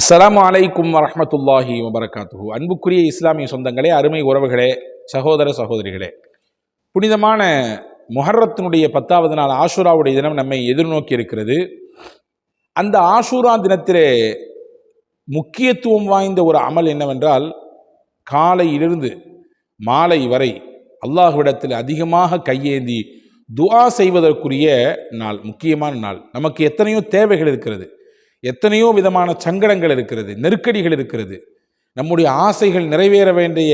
அஸ்ஸலாமு அலைக்கும் வரஹ்மத்துல்லாஹி வபரகாத்துஹு. அன்புக்குரிய இஸ்லாமிய சொந்தங்களே, அருமை உறவுகளே, சகோதர சகோதரிகளே, புனிதமான முஹர்ரத்தினுடைய 10வது நாள் ஆஷூராவுடைய தினம் நம்மை எதிர்நோக்கி இருக்கிறது. அந்த ஆஷூரா தினத்திலே முக்கியத்துவம் வாய்ந்த ஒரு அமல் என்னவென்றால், காலையிலிருந்து மாலை வரை அல்லாஹ்விடத்தில் அதிகமாக கையேந்தி துஆ செய்வதற்குரிய நாள், முக்கியமான நாள். நமக்கு எத்தனையோ தேவைகள் இருக்கிறது, எத்தனையோ விதமான சங்கடங்கள் இருக்கிறது, நெருக்கடிகள் இருக்கிறது. நம்முடைய ஆசைகள் நிறைவேற வேண்டிய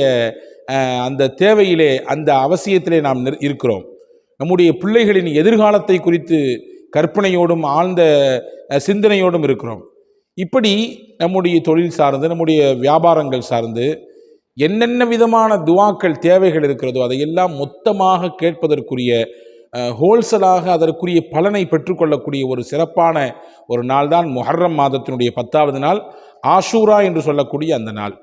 அந்த தேவையிலே, அந்த அவசியத்திலே நாம் இருக்கிறோம். நம்முடைய பிள்ளைகளின் எதிர்காலத்தை குறித்து கற்பனையோடும் ஆழ்ந்த சிந்தனையோடும் இருக்கிறோம். இப்படி நம்முடைய தொழில் சார்ந்து, நம்முடைய வியாபாரங்கள் சார்ந்து என்னென்ன விதமான துஆக்கள் தேவைகள் இருக்கிறதோ அதையெல்லாம் மொத்தமாக கேட்பதற்குரிய, ஹோல்சலாக அதற்குரிய பலனை பெற்றுக்கொள்ளக்கூடிய ஒரு சிறப்பான ஒரு நாள் தான் முஹர்ரம் மாதத்தினுடைய 10வது நாள், ஆஷூரா என்று சொல்லக்கூடிய அந்த நாள்.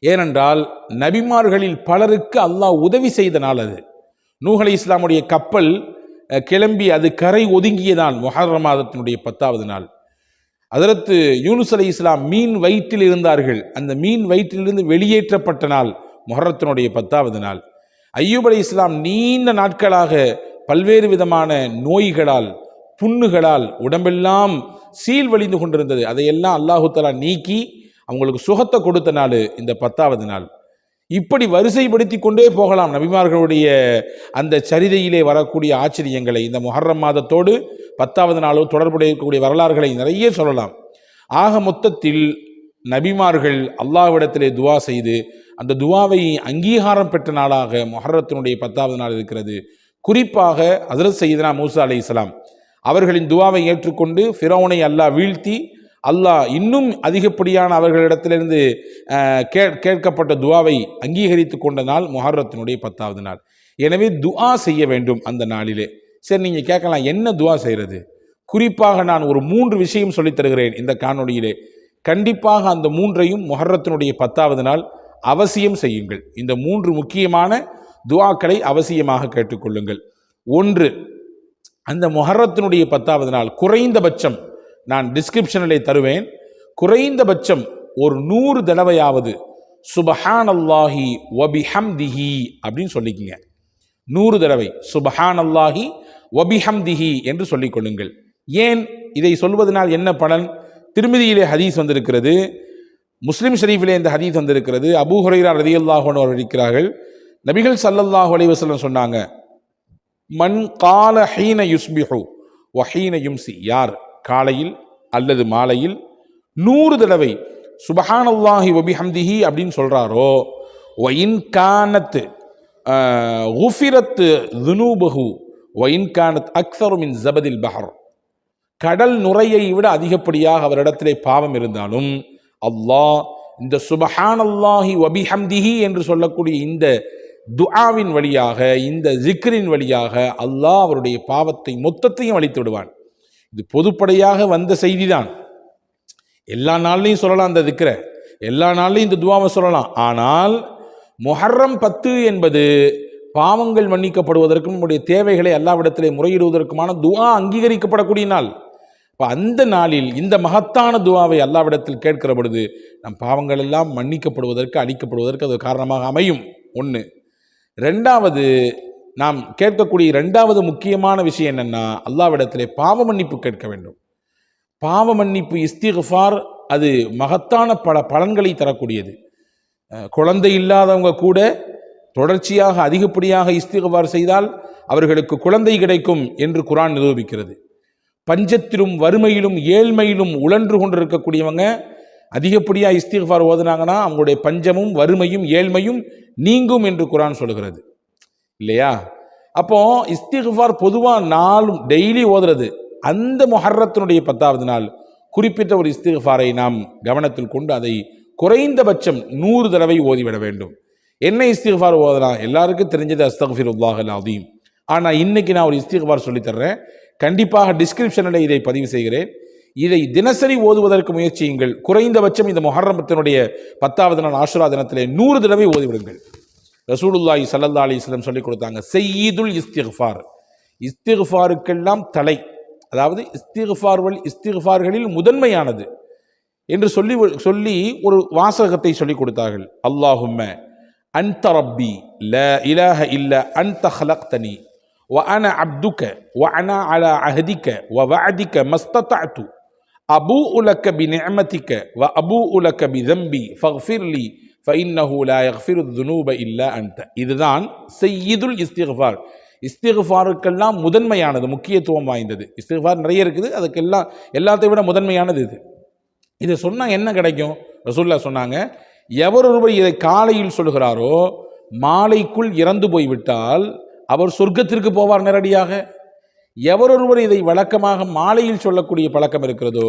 ஏனென்றால் நபிமார்களில் பலருக்கு அல்லாஹ் உதவி செய்த நாள் அது. நூஹ் அலைஹிஸ்ஸலாமுடைய கப்பல் கிளம்பி அது கரை ஒதுங்கியதான் முஹர்ரம் மாதத்தினுடைய 10வது நாள். ஹஜ்ரத் யூனுஸ் அலைஹிஸ்ஸலாம் மீன் வயிற்றில் இருந்தார்கள். அந்த மீன் வயிற்றிலிருந்து வெளியேற்றப்பட்ட நாள் முஹர்ரத்தினுடைய 10வது நாள். அய்யூப் அலைஹிஸ்ஸலாம் நீண்ட நாட்களாக பல்வேறு விதமான நோய்களால், புண்ணுகளால் உடம்பெல்லாம் சீழ்வழிந்து கொண்டிருந்தது. அதையெல்லாம் அல்லாஹு தஆலா நீக்கி அவங்களுக்கு சுகத்தை கொடுத்த நாள் இந்த 10வது நாள். இப்படி வரிசைப்படுத்தி கொண்டே போகலாம் நபிமார்களுடைய அந்த சரிதையிலே வரக்கூடிய ஆச்சரியங்களை. இந்த முஹர்ரம் மாதத்தோடு 10வது நாளோ தொடர்புடைய இருக்கக்கூடிய வரலாறுகளை நிறைய சொல்லலாம். ஆக மொத்தத்தில் நபிமார்கள் அல்லாஹ்விடத்திலே துஆ செய்து அந்த துஆவை அங்கீகாரம் பெற்ற நாளாக முஹர்ரத்தினுடைய 10வது நாள் இருக்கிறது. குறிப்பாக ஹஜ்ரத் சையதுனா மூசா அலைஹிஸ்ஸலாம் அவர்களின் துஆவை ஏற்றுக்கொண்டு ஃபிரௌனை அல்லாஹ் வீழ்த்தி, அல்லாஹ் இன்னும் அதிகப்படியான அவர்களிடத்திலிருந்து கேட்கப்பட்ட துஆவை அங்கீகரித்து கொண்ட நாள் முஹர்ரத்தினுடைய 10வது நாள். எனவே துஆ செய்ய வேண்டும் அந்த நாளிலே. சரி, நீங்கள் கேட்கலாம், என்ன துஆ செய்கிறது? குறிப்பாக நான் ஒரு 3 விஷயம் சொல்லித் தருகிறேன் இந்த காணொளியிலே. கண்டிப்பாக அந்த 3ஐயும் முஹர்ரத்தினுடைய 10வது நாள் அவசியம் செய்யுங்கள். இந்த 3 முக்கியமான துஆக்களை அவசியமாக கேட்டுக்கொள்ளுங்கள். 1, அந்த முஹர்ரத்தினுடைய 10வது நாள் குறைந்தபட்சம், நான் டிஸ்கிரிப்ஷனிலே தருவேன், குறைந்தபட்சம் ஒரு 100 தடவையாவது சுபஹானல்லாஹி வபிஹம்திஹி அப்படின்னு சொல்லிக்கங்க. 100 தடவை சுபஹானல்லாஹி வபிஹம்திஹி என்று சொல்லிக் கொள்ளுங்கள். ஏன் இதை சொல்வதனால் என்ன பலன்? திர்மிதியிலே ஹதீஸ் வந்திருக்கிறது, முஸ்லிம் ஷரீஃபிலே இந்த ஹதீஸ் வந்திருக்கிறது. அபூ ஹுரைரா ரலியல்லாஹு அன்ஹு அவர்கள் இருக்கிறார்கள், நபிகள் ஸல்லல்லாஹு அலைஹி வஸல்லம் சொன்னாங்க, மன் கால ஹீன யுஸ்பிஹு வ ஹீன யும்சி, யார் காலையில் அல்லது மாலையில் 100 தடவை சுபஹானல்லாஹி வபிஹம்திஹி அப்படின்னு சொல்றாரோ, வ இன் கானத் குஃபிரத் துனூபஹு வ இன் கானத் அக்ஸரு மின் ஜபதில் பஹர், கடல் நுரையை விட அதிகப்படியாக அவரிடத்திலே பாவம் இருந்தாலும் அல்லாஹ் இந்த சுபஹானல்லாஹி வபிஹம்திஹி என்று சொல்லக்கூடிய இந்த துஆவின் வழியாக, இந்த ஜிக்ரின் வழியாக அல்லாஹ் அவருடைய பாவத்தை மொத்தத்தையும் அழித்து விடுவான். இது பொதுப்படையாக வந்த செய்தி தான். எல்லா நாள்லையும் சொல்லலாம் அந்த திக்ரை, எல்லா நாள்லையும் இந்த துஆவை சொல்லலாம். ஆனால் முஹர்ரம் 10 என்பது பாவங்கள் மன்னிக்கப்படுவதற்கும் நம்முடைய தேவைகளை அல்லாஹ்விடத்திலே முறையிடுவதற்குமான துஆ அங்கீகரிக்கப்படக்கூடிய நாள். இப்போ அந்த நாளில் இந்த மகத்தான துஆவை அல்லாஹ்விடத்தில் கேட்கிற பொழுது நம் பாவங்கள் எல்லாம் மன்னிக்கப்படுவதற்கு, அழிக்கப்படுவதற்கு அது காரணமாக அமையும். 1. 2வது, நாம் கேட்கக்கூடிய 2வது முக்கியமான விஷயம் என்னன்னா, அல்லாஹ்விடத்திலே பாவ மன்னிப்பு கேட்க வேண்டும். பாவ மன்னிப்பு, இஸ்திக்ஃபார், அது மகத்தான பல பலன்களை தரக்கூடியது. குழந்தை இல்லாதவங்க கூட தொடர்ச்சியாக அதிகப்படியாக இஸ்திக்ஃபார் செய்தால் அவர்களுக்கு குழந்தை கிடைக்கும் என்று குர்ஆன் நிரூபிக்கிறது. பஞ்சத்திலும் வறுமையிலும் ஏழ்மையிலும் உழன்று கொண்டிருக்கக்கூடியவங்க அதிகப்படியாக இஸ்திக்ஃபார் ஓதுனாங்கன்னா அவங்களுடைய பஞ்சமும் வறுமையும் ஏழ்மையும் நீங்கும் என்று குர்ஆன் சொல்கிறது இல்லையா? அப்போ இஸ்திக்ஃபார் பொதுவாக நாளும் டெய்லி ஓதுறது. அந்த முஹர்ரத்தினுடைய 10வது நாள் குறிப்பிட்ட ஒரு இஸ்திக்ஃபாரை நாம் கவனத்தில் கொண்டு அதை குறைந்தபட்சம் 100 தடவை ஓதிவிட வேண்டும். என்ன இஸ்திக்ஃபார் ஓதலாம்? எல்லாருக்கும் தெரிஞ்சது அஸ்தக்ஃபிருல்லாஹல் அஸீம். ஆனால் இன்னைக்கு நான் ஒரு இஸ்திக்ஃபார் சொல்லித்தர்றேன். கண்டிப்பாக டிஸ்கிரிப்ஷனில் இதை பதிவு செய்கிறேன். இதை தினசரி ஓதுவதற்கு முயற்சியுங்கள். குறைந்தபட்சம் இந்த முஹர்ரத்தினுடைய 10வது நாள் ஆஷுரா தினத்திலே 100 தடவை ஓதிவிடுங்கள். ரசூலுல்லாஹி ஸல்லல்லாஹு அலைஹி வஸல்லம் சொல்லிக் கொடுத்தாங்க, சய்யிதுல் இஸ்திக்ஃபார், இஸ்திக்ஃபாருக்கெல்லாம் தலை, அதாவது இஸ்திக்ஃபார்களில் முதன்மையானது. என்று சொல்லி ஒரு வாசகத்தை சொல்லிக் கொடுத்தார்கள். அல்லாஹும்ம அன்த ரப்பி லா இலாஹ இல்ல அன்த ஹலக்தனி வ அன அப்துக வ அனா அலா அஹதிக வ வஅதிக மஸ்ததஅது அபூஉ லக பிநிஅமதிக வ அபூஉ லக பிதம்பி ஃபக்ஃபிர்லி ஃபஇன்னஹு லா யக்ஃபிரு ذுனூப இல்லா அன்த. இதுதான் சய்யிதுல் இஸ்திக்ஃபார். இஸ்திக்ஃபாருக்கெல்லாம் முதன்மையானது, முக்கியத்துவம் வாய்ந்தது. இஸ்திக்ஃபார் நிறைய இருக்குது, அதுக்கெல்லாம் எல்லாத்தையும் விட முதன்மையானது இது. இதை சொன்னால் என்ன கிடைக்கும்? ரசூலுல்லாஹ் சொன்னாங்க, எவரொருவர் இதை காலையில் சொல்கிறாரோ மாலைக்குள் இறந்து போய்விட்டால் அவர் சொர்க்கத்திற்கு போவார் நேரடியாக. எவரொருவர் இதை வழக்கமாக மாலையில் சொல்லக்கூடிய பழக்கம் இருக்கிறதோ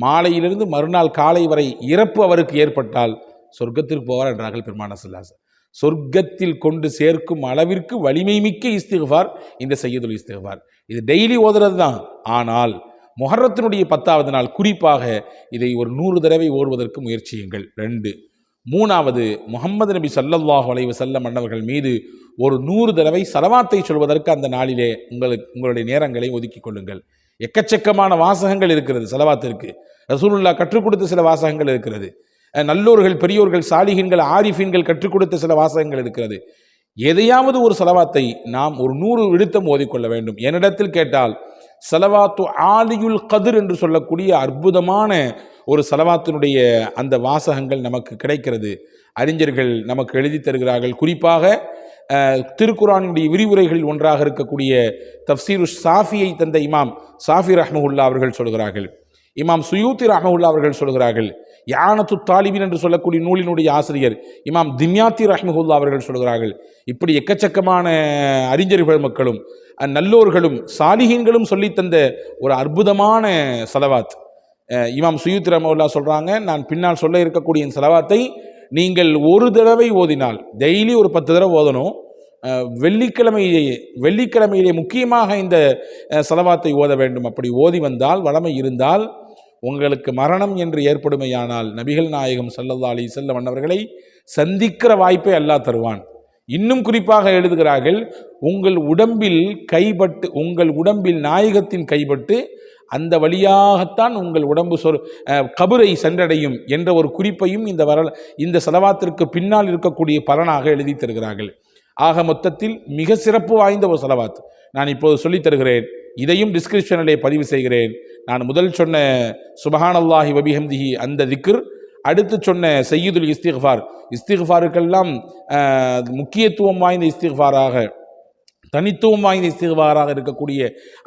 மாலையிலிருந்து மறுநாள் காலை வரை இறப்பு அவருக்கு ஏற்பட்டால் சொர்க்கத்திற்கு போவார் என்றார்கள் பெருமானார் ஸல்லல்லாஹு அலைஹி வஸல்லம். சொர்க்கத்தில் கொண்டு சேர்க்கும் அளவிற்கு வலிமை மிக்க இஸ்திக்ஃபார் இந்த சய்யிதுல் இஸ்திக்ஃபார். இது டெய்லி ஓதுறது தான். ஆனால் முஹர்ரத்தினுடைய 10வது நாள் குறிப்பாக இதை ஒரு 100 தடவை ஓடுவதற்கு முயற்சியுங்கள். 2. 3வது, முஹம்மது நபி ஸல்லல்லாஹு அலைஹி வஸல்லம் அன்னவர்கள் மீது ஒரு 100 தடவை ஸலவாத்தை சொல்வதற்கு அந்த நாளிலே உங்களுடைய நேரங்களை ஒதுக்கிக் கொள்ளுங்கள். எக்கச்சக்கமான வாசகங்கள் இருக்கிறது ஸலவாத்திற்கு. ரசூலுல்லாஹ் கற்றுக் கொடுத்த சில வாசகங்கள் இருக்கிறது. நல்லோர்கள், பெரியோர்கள், சாலிஹீன்கள், ஆரிஃபீன்கள் கற்றுக் கொடுத்த சில வாசகங்கள் இருக்கிறது. எதையாவது ஒரு ஸலவாத்தை நாம் ஒரு 100 விடுத்தம் ஓதிக்கொள்ள வேண்டும். என்னிடத்தில் கேட்டால் ஸலவாத்து ஆலியுல் கத்ர் என்று சொல்லக்கூடிய அற்புதமான ஒரு ஸலவாத்தினுடைய அந்த வாசகங்கள் நமக்கு கிடைக்கிறது. அறிஞர்கள் நமக்கு எழுதி தருகிறார்கள். குறிப்பாக திருக்குரானுடைய விரிவுரைகளில் ஒன்றாக இருக்கக்கூடிய தஃப்சீரு சாஃபியை தந்த இமாம் சாஃபி ரஹ்மஹுல்லா அவர்கள் சொல்கிறார்கள். இமாம் சுயூத்தி ரஹ்மஹுல்லா அவர்கள் சொல்கிறார்கள். யானத்து தாலிபின் என்று சொல்லக்கூடிய நூலினுடைய ஆசிரியர் இமாம் திம்யாத்தி ரஹ்மஹுல்லா அவர்கள் சொல்கிறார்கள். இப்படி எக்கச்சக்கமான அறிஞர்கள் மக்களும் நல்லோர்களும் சாலிஹீன்களும் சொல்லித்தந்த ஒரு அற்புதமான ஸலவாத். இமாம் சுயூத்தி ரஹ்மஹுல்லா சொல்கிறாங்க, நான் பின்னால் சொல்ல இருக்கக்கூடிய ஸலவாத்தை நீங்கள் ஒரு தடவை ஓதினால், டெய்லி ஒரு 10 தடவை ஓதணும். வெள்ளிக்கிழமையிலே முக்கியமாக இந்த ஸலவாத்தை ஓத வேண்டும். அப்படி ஓதி வந்தால், வளமை இருந்தால், உங்களுக்கு மரணம் என்று ஏற்படுமையானால் நபிகள் நாயகம் ஸல்லல்லாஹு அலைஹி வஸல்லம் அன்னவர்களை சந்திக்கிற வாய்ப்பை அல்லாஹ் தருவான். இன்னும் குறிப்பாக எழுதுகிறார்கள், உங்கள் உடம்பில் நாயகத்தின் கைப்பட்டு அந்த வழியாகத்தான் உங்கள் உடம்பு கபரை சென்றடையும் என்ற ஒரு குறிப்பையும் இந்த ஸலவாத்திற்கு பின்னால் இருக்கக்கூடிய பலனாக எழுதி தருகிறார்கள். ஆக மொத்தத்தில் மிக சிறப்பு வாய்ந்த ஒரு ஸலவாத் நான் இப்போது சொல்லித் தருகிறேன். இதையும் டிஸ்கிரிப்ஷனிலே பதிவு செய்கிறேன். நான் முதல் சொன்ன சுபஹானல்லாஹி வபிஹம்திஹி அந்த திக்ர், அடுத்து சொன்ன சய்யிதுல் இஸ்திக்ஃபாருக்கெல்லாம் முக்கியத்துவம் வாய்ந்த இஸ்திக்ஃபாராக, தனித்துவம் வாய்ந்த இஸ்திக்ஃபாராக இருக்கக்கூடிய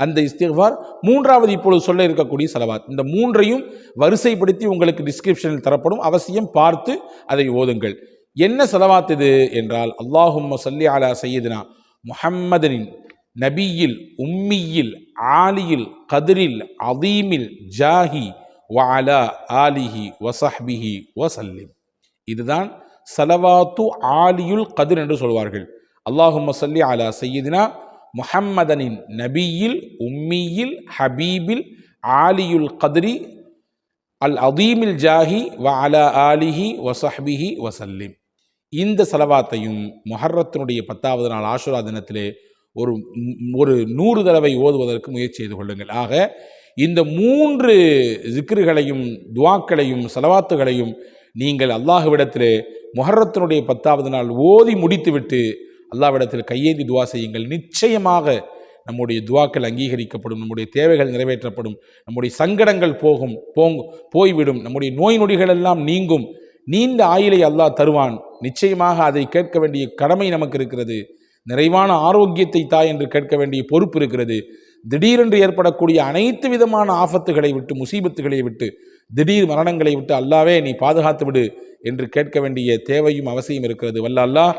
அந்த இஸ்திக்ஃபார், 3வது இப்பொழுது சொல்ல இருக்கக்கூடிய ஸலவாத். இந்த 3ஐயும் வரிசைப்படுத்தி உங்களுக்கு டிஸ்கிரிப்ஷனில் தரப்படும். அவசியம் பார்த்து அதை ஓதுங்கள். என்ன ஸலவாத் இது என்றால், அல்லாஹும்ம ஸல்லி அலா சய்யிதினா முஹம்மதின் நபியில் உம்மியில் ஆலியில் கதிரில் அதீமில் ஜாஹி வ அலா ஆலிஹி வஸஹ்பிஹி வஸல்லிம். இதுதான் ஸலவாத்து ஆலியுல் கதிர் என்று சொல்வார்கள். அல்லாஹும்ம ஸல்லி அலா சய்யிதினா முஹம்மதனின் நபியில் உம்மியில் ஹபீபில் ஆலியுல் கதிரி அல் அதீமில் ஜாஹி வ அலா ஆலிஹி வஸஹ்பிஹி வஸல்லிம். இந்த ஸலவாத்தையும் முஹர்ரத்தினுடைய 10வது நாள் ஆஷுரா தினத்திலே ஒரு 100 தடவை ஓதுவதற்கு முயற்சி செய்து கொள்ளுங்கள். ஆக இந்த 3 ஜிக்ருகளையும் துவாக்களையும் ஸலவாத்துகளையும் நீங்கள் அல்லாஹ்விடத்திலே முஹர்ரத்தினுடைய 10வது நாள் ஓதி முடித்துவிட்டு அல்லாஹ்விடத்தில் கையேந்தி துவா செய்யுங்கள். நிச்சயமாக நம்முடைய துவாக்கள் அங்கீகரிக்கப்படும், நம்முடைய தேவைகள் நிறைவேற்றப்படும், நம்முடைய சங்கடங்கள் போய்விடும், நம்முடைய நோய் நொடிகள் எல்லாம் நீங்கும், நீண்ட ஆயுளை அல்லாஹ் தருவான். நிச்சயமாக அதை கேட்க வேண்டிய கடமை நமக்கு இருக்கிறது. நிறைவான ஆரோக்கியத்தை தாய் என்று கேட்க வேண்டிய பொறுப்பு இருக்கிறது. திடீரென்று ஏற்படக்கூடிய அனைத்து விதமான ஆபத்துகளை விட்டு, முசீபத்துகளை விட்டு, திடீர் மரணங்களை விட்டு அல்லாவே நீ பாதுகாத்து விடு என்று கேட்க வேண்டிய தேவையும் அவசியம் இருக்கிறது. வல்ல அல்லாஹ்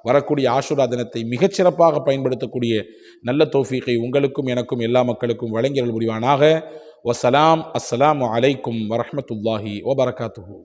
வரக்கூடிய ஆஷுரா தினத்தை மிகச்சிறப்பாக பயன்படுத்தக்கூடிய நல்ல தௌஃபீகை உங்களுக்கும் எனக்கும் எல்லா மக்களுக்கும் வழங்கியல் புரிவானாக. வசலாம். அஸ்ஸலாமு அலைக்கும் வரஹ்மத்துல்லாஹி வபரகாத்துஹு.